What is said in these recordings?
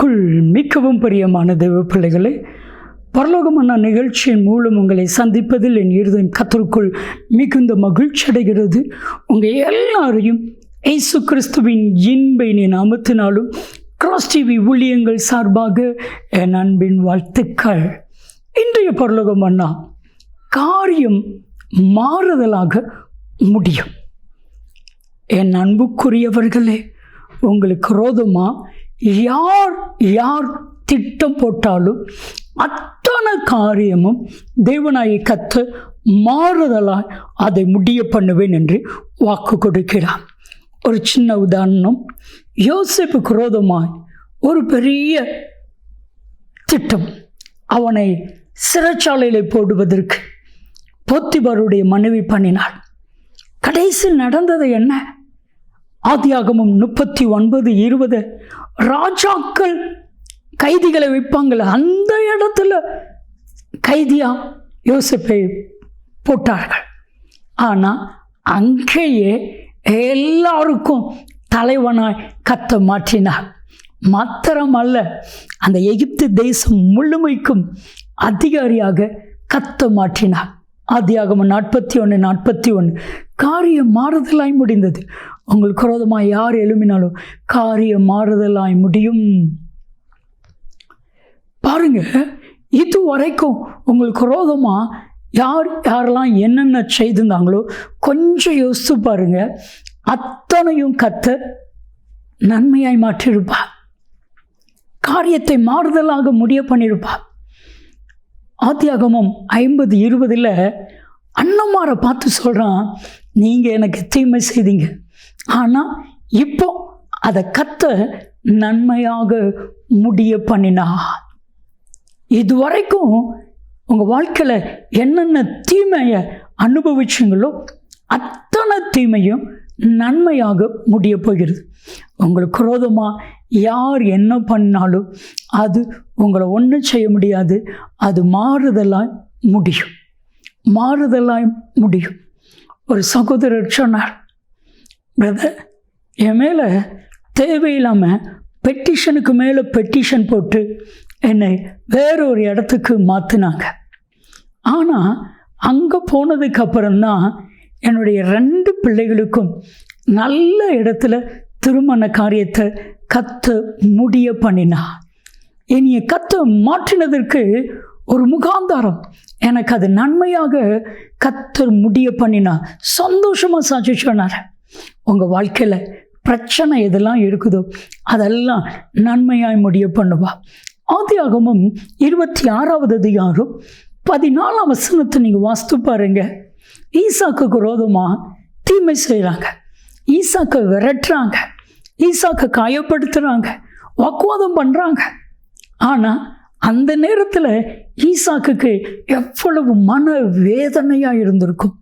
கர்த்தருக்குள் மிகவும் பிரியமான தேவ பிள்ளைகளே, பரலோகமான நிகழ்ச்சியின் மூலம் உங்களை சந்திப்பதில் என் இருதயம் கர்த்தருக்குள் மிகுந்த மகிழ்ச்சி அடைகிறது. உங்கள் எல்லாரையும் இயேசு கிறிஸ்துவின் இன்ப நாமத்தினாலும் கிராஸ் டிவி ஊழியங்கள் சார்பாக என் அன்பின் வாழ்த்துக்கள். இன்றைய பரலோகமன்னா காரியம் மாறுதலாக முடியும். என் அன்புக்குரியவர்களே, உங்களுக்கு விரோதமாக யார் திட்டம் போட்டாலும் அத்தனை காரியமும் தேவனாய் கர்த்தர் மாறுதலாய் அதை முடிய பண்ணுவேன் என்று வாக்கு கொடுக்கிறார். ஒரு சின்ன உதாரணம், யோசேப்புக்கு விரோதமாய் ஒரு பெரிய திட்டம், அவனை சிறைச்சாலையில் போடுவதற்கு போத்திபாருடைய மனைவி பண்ணினாள். கடைசியில் நடந்தது என்ன? ஆதியாகமம் 39:20 ராஜாக்கள் கைதிகளை வைப்பாங்கள, அந்த இடத்துல கைதியா யோசேப்பை போட்டார்கள். ஆனால் அங்கேயே எல்லாருக்கும் தலைவனாய் கர்த்தர் மாற்றினார். மாத்திரமல்ல, அந்த எகிப்து தேசம் முழுமைக்கும் அதிகாரியாக கர்த்தர் மாற்றினார். ஆதியாகமம் 41:41 காரியம் மாறுதலாய் முடிந்தது. உங்களுக்கு விரோதமாக யார் எழுப்பினாலும் காரியம் மாறுதலாய் முடியும். பாருங்க, இது வரைக்கும் உங்களுக்கு விரோதமாக யாரெல்லாம் என்னென்ன செய்திருந்தாங்களோ கொஞ்சம் யோசித்து பாருங்க. அத்தனையும் கர்த்தர் நன்மையாய் மாற்றியிருப்பார், காரியத்தை மாறுதலாக முடிய பண்ணியிருப்பார். ஆதியாகமம் 50:20 அண்ணமாரை பார்த்து சொல்கிறான், நீங்கள் எனக்கு தீமை செய்தீங்க, ஆனால் இப்போ அதை கர்த்தர் நன்மையாக முடிய பண்ணினா. இதுவரைக்கும் உங்கள் வாழ்க்கையில் என்னென்ன தீமையை அனுபவிச்சிங்களோ அத்தனை தீமையும் நன்மையாக முடிய போகிறது. உங்களுக்கு விரோதமாக யார் என்ன பண்ணாலும் அது உங்களை ஒன்றும் செய்ய முடியாது. அது மாறுதலாய் முடியும், மாறுதலாய் முடியும். ஒரு சகோதரர் சொன்னார், பிரதர், என் மேலே தேவையில்லாமல் பெட்டிஷனுக்கு மேலே பெட்டிஷன் போட்டு என்னை வேறொரு இடத்துக்கு மாற்றினாங்க. ஆனால் அங்கே போனதுக்கு அப்புறம்தான் என்னுடைய 2 பிள்ளைகளுக்கும் நல்ல இடத்துல திருமண காரியத்தை கர்த்தர் முடிய பண்ணினா. என்னைய கர்த்தர் மாற்றினதற்கு ஒரு முகாந்தாரம், எனக்கு அது நன்மையாக கர்த்தர் முடிய பண்ணினா. சந்தோஷமாக சாட்சி சொன்னார். உங்கள் வாழ்க்கையில் பிரச்சனை எதெல்லாம் இருக்குதோ அதெல்லாம் நன்மையாய் முடிய பண்ணுவா. ஆதியாகமம் 26:14 நீங்கள் வாஸ்து பாருங்க. ஈசாக்கு விரோதமாக தீமை செய்கிறாங்க, ஈசாக்கை விரட்டுறாங்க, ஈசாக்கை காயப்படுத்துகிறாங்க, வாக்குவாதம் பண்ணுறாங்க. ஆனால் அந்த நேரத்தில் ஈசாக்குக்கு எவ்வளவு மன வேதனையாக இருந்திருக்கும்,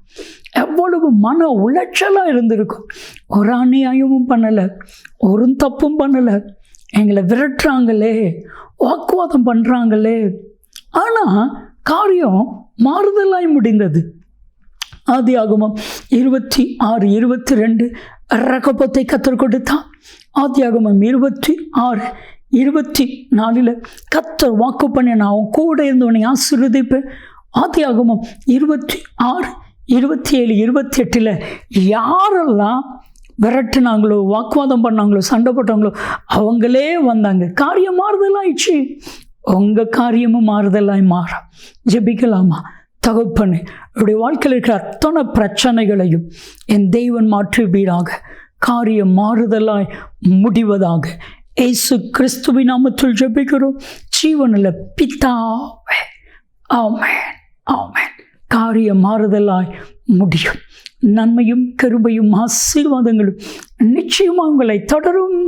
எவ்வளவு மன உளைச்சலாக இருந்திருக்கும். ஒரு அநியாயமும் பண்ணலை, ஒரு தப்பும் பண்ணலை, எங்களை விரட்டுறாங்களே, வாக்குவாதம் பண்ணுறாங்களே. ஆனால் காரியம் மாறுதலாய் முடிந்தது. ஆதியாகமம் 26:22 ரகபத்தை கர்த்தர் கொடுத்தான். ஆதியாகமம் 26:24 கர்த்தர் வாக்கு பண்ணி, நான் அவன் கூட இருந்தவனை ஆசீர்வதிப்பேன். ஆதியாகமம் 26:27-28 யாரெல்லாம் விரட்டுனாங்களோ, வாக்குவாதம் பண்ணாங்களோ, சண்டை போட்டாங்களோ அவங்களே வந்தாங்க. காரியம் மாறுதலாயிடுச்சு. உங்கள் காரியமும் மாறுதலாய் மாறும். ஜெபிக்கலாமா? தகப்பனே, என்னுடைய வாழ்க்கையில் இருக்கிற அத்தனை பிரச்சனைகளையும் என் தேவன் மாற்றுவீராக, காரியம் மாறுதலாய் முடிவதாக இயேசு கிறிஸ்துவின் நாமத்தில் ஜெபிக்கிறோம் ஜீவனில் பிதாவே. ஆமென், ஆமென். காரியம் மாறுதலாய் முடியும். நன்மையும் கிருபையும் ஆசீர்வாதங்களும் நிச்சயமாக உங்களை தொடரும்.